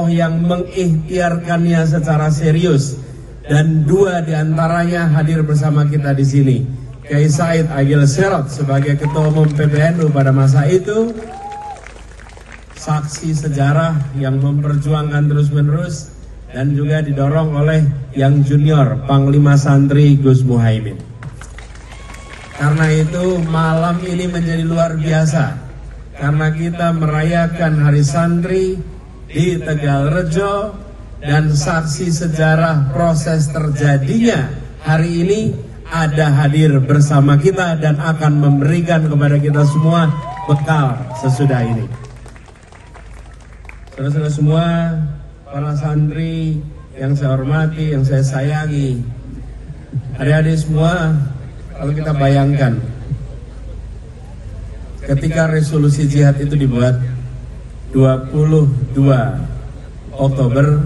tokoh yang mengikhtiarkannya secara serius, dan 2 diantaranya hadir bersama kita di sini. Kiai Said Agil Sirot sebagai Ketua Umum PBNU pada masa itu, saksi sejarah yang memperjuangkan terus-menerus, dan juga didorong oleh yang junior, Panglima Santri Gus Muhaimin. Karena itu malam ini menjadi luar biasa, karena kita merayakan Hari Santri di Tegalrejo, dan saksi sejarah proses terjadinya hari ini ada hadir bersama kita dan akan memberikan kepada kita semua bekal sesudah ini. Saudara-saudara semua, para santri yang saya hormati, yang saya sayangi, adik-adik semua, kalau kita bayangkan ketika resolusi jihad itu dibuat 22 Oktober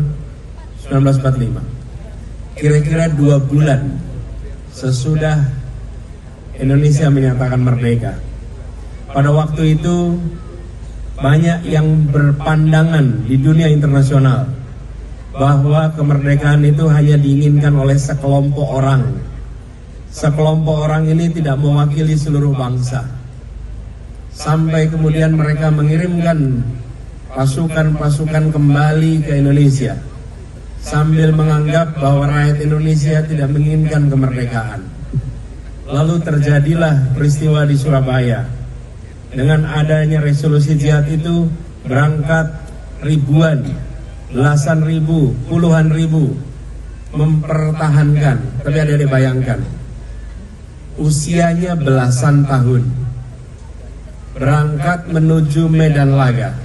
1945, kira-kira 2 bulan sesudah Indonesia menyatakan merdeka. Pada waktu itu banyak yang berpandangan di dunia internasional bahwa kemerdekaan itu hanya diinginkan oleh sekelompok orang. Sekelompok orang ini tidak mewakili seluruh bangsa. Sampai kemudian mereka mengirimkan pasukan-pasukan kembali ke Indonesia sambil menganggap bahwa rakyat Indonesia tidak menginginkan kemerdekaan. Lalu terjadilah peristiwa di Surabaya. Dengan adanya resolusi jihad itu berangkat ribuan, belasan ribu, puluhan ribu mempertahankan. Tapi ada yang bayangkan, usianya belasan tahun, berangkat menuju medan laga.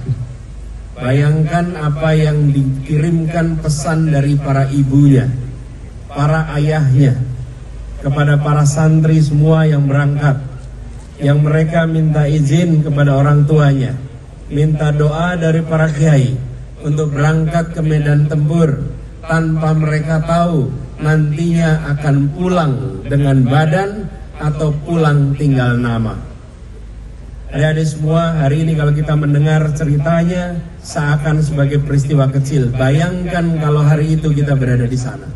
Bayangkan apa yang dikirimkan pesan dari para ibunya, para ayahnya, kepada para santri semua yang berangkat, yang mereka minta izin kepada orang tuanya, minta doa dari para kiai untuk berangkat ke medan tempur, tanpa mereka tahu nantinya akan pulang dengan badan atau pulang tinggal nama. Adik-adik semua, hari ini kalau kita mendengar ceritanya seakan sebagai peristiwa kecil. Bayangkan kalau hari itu kita berada di sana.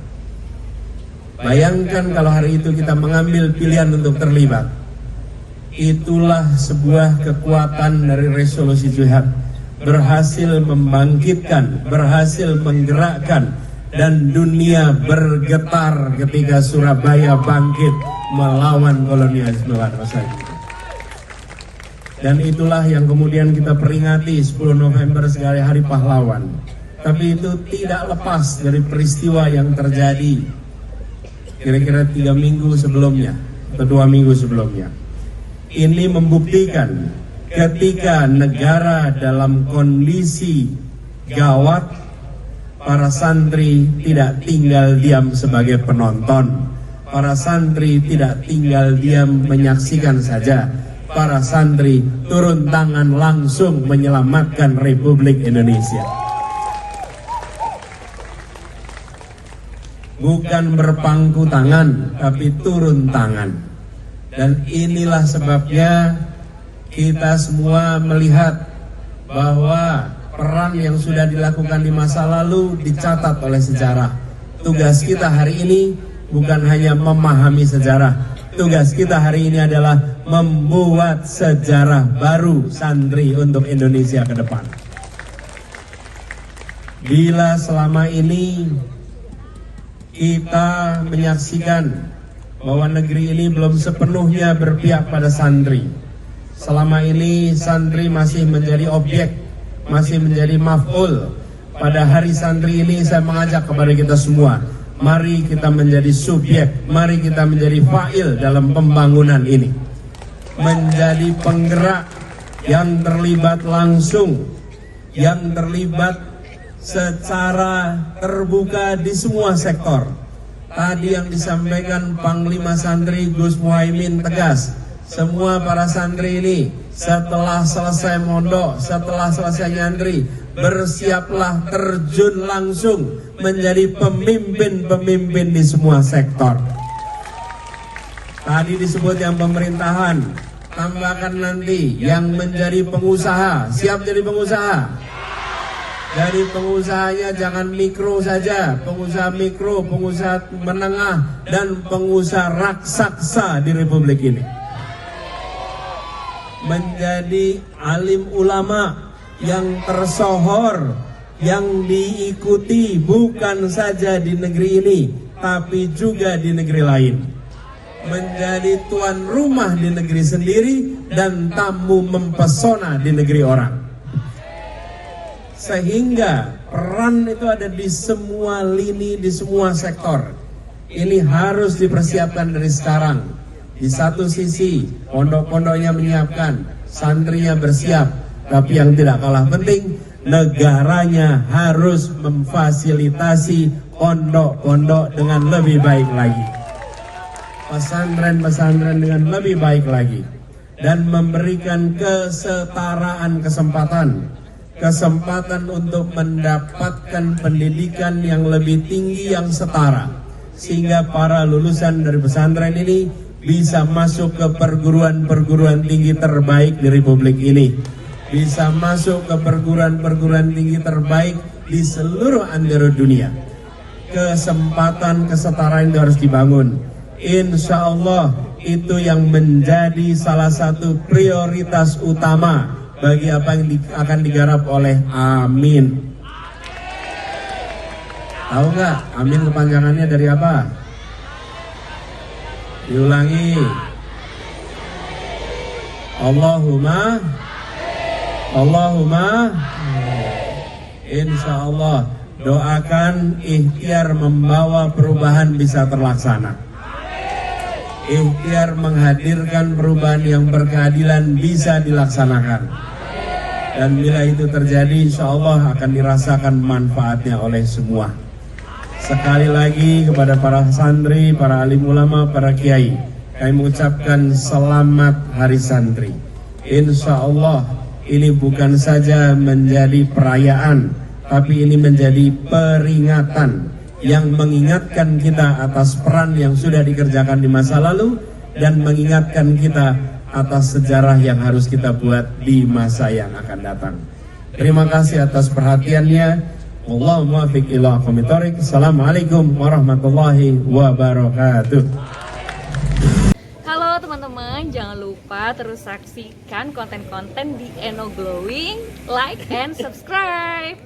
Bayangkan kalau hari itu kita mengambil pilihan untuk terlibat. Itulah sebuah kekuatan dari resolusi jihad. Berhasil membangkitkan, berhasil menggerakkan, dan dunia bergetar ketika Surabaya bangkit melawan kolonialisme Warsa. Dan itulah yang kemudian kita peringati 10 November sebagai Hari Pahlawan. Tapi itu tidak lepas dari peristiwa yang terjadi kira-kira 3 minggu sebelumnya atau 2 minggu sebelumnya. Ini membuktikan ketika negara dalam kondisi gawat, para santri tidak tinggal diam sebagai penonton. Para santri tidak tinggal diam menyaksikan saja. Para santri turun tangan langsung menyelamatkan Republik Indonesia. Bukan berpangku tangan, tapi turun tangan. Dan inilah sebabnya kita semua melihat bahwa peran yang sudah dilakukan di masa lalu dicatat oleh sejarah. Tugas kita hari ini bukan hanya memahami sejarah. Tugas kita hari ini adalah membuat sejarah baru santri untuk Indonesia ke depan. Bila selama ini kita menyaksikan bahwa negeri ini belum sepenuhnya berpihak pada santri, selama ini santri masih menjadi objek, masih menjadi maf'ul. Pada hari santri ini saya mengajak kepada kita semua, mari kita menjadi subjek, mari kita menjadi fa'il dalam pembangunan ini. Menjadi penggerak yang terlibat langsung, yang terlibat secara terbuka di semua sektor. Tadi yang disampaikan Panglima Santri Gus Muhaimin tegas, semua para santri ini setelah selesai mondok, setelah selesai nyantri, bersiaplah terjun langsung menjadi pemimpin-pemimpin di semua sektor. Tadi disebut yang pemerintahan, tambahkan nanti yang menjadi pengusaha. Siap jadi pengusaha? Dari pengusahanya jangan mikro saja, pengusaha mikro, pengusaha menengah, dan pengusaha raksasa di Republik ini. Menjadi alim ulama yang tersohor, yang diikuti bukan saja di negeri ini, tapi juga di negeri lain. Menjadi tuan rumah di negeri sendiri dan tamu mempesona di negeri orang. Sehingga peran itu ada di semua lini, di semua sektor. Ini harus dipersiapkan dari sekarang. Di satu sisi, pondok-pondoknya menyiapkan, santrinya bersiap. Tapi yang tidak kalah penting, negaranya harus memfasilitasi pondok-pondok dengan lebih baik lagi. Pesantren-pesantren dengan lebih baik lagi. Dan memberikan kesetaraan kesempatan untuk mendapatkan pendidikan yang lebih tinggi yang setara, sehingga para lulusan dari pesantren ini bisa masuk ke perguruan tinggi terbaik di Republik ini, bisa masuk ke perguruan tinggi terbaik di seluruh antero dunia. Kesempatan kesetaraan itu harus dibangun. Insya Allah itu yang menjadi salah satu prioritas utama bagi apa yang akan digarap oleh Amin. Tahu nggak Amin kepanjangannya dari apa? Diulangi. Allahumma insya Allah. Doakan ikhtiar membawa perubahan bisa terlaksana. Ikhtiar menghadirkan perubahan yang berkeadilan bisa dilaksanakan. Dan bila itu terjadi, insya Allah akan dirasakan manfaatnya oleh semua. Sekali lagi kepada para santri, para alim ulama, para kiai, kami mengucapkan selamat Hari Santri. Insya Allah ini bukan saja menjadi perayaan, tapi ini menjadi peringatan yang mengingatkan kita atas peran yang sudah dikerjakan di masa lalu dan mengingatkan kita atas sejarah yang harus kita buat di masa yang akan datang. Terima kasih atas perhatiannya. Allahumma muwaffiq ila aqwamit thoriq. Assalamualaikum warahmatullahi wabarakatuh. Halo teman-teman, jangan lupa terus saksikan konten-konten di Eno Glowing, like and subscribe.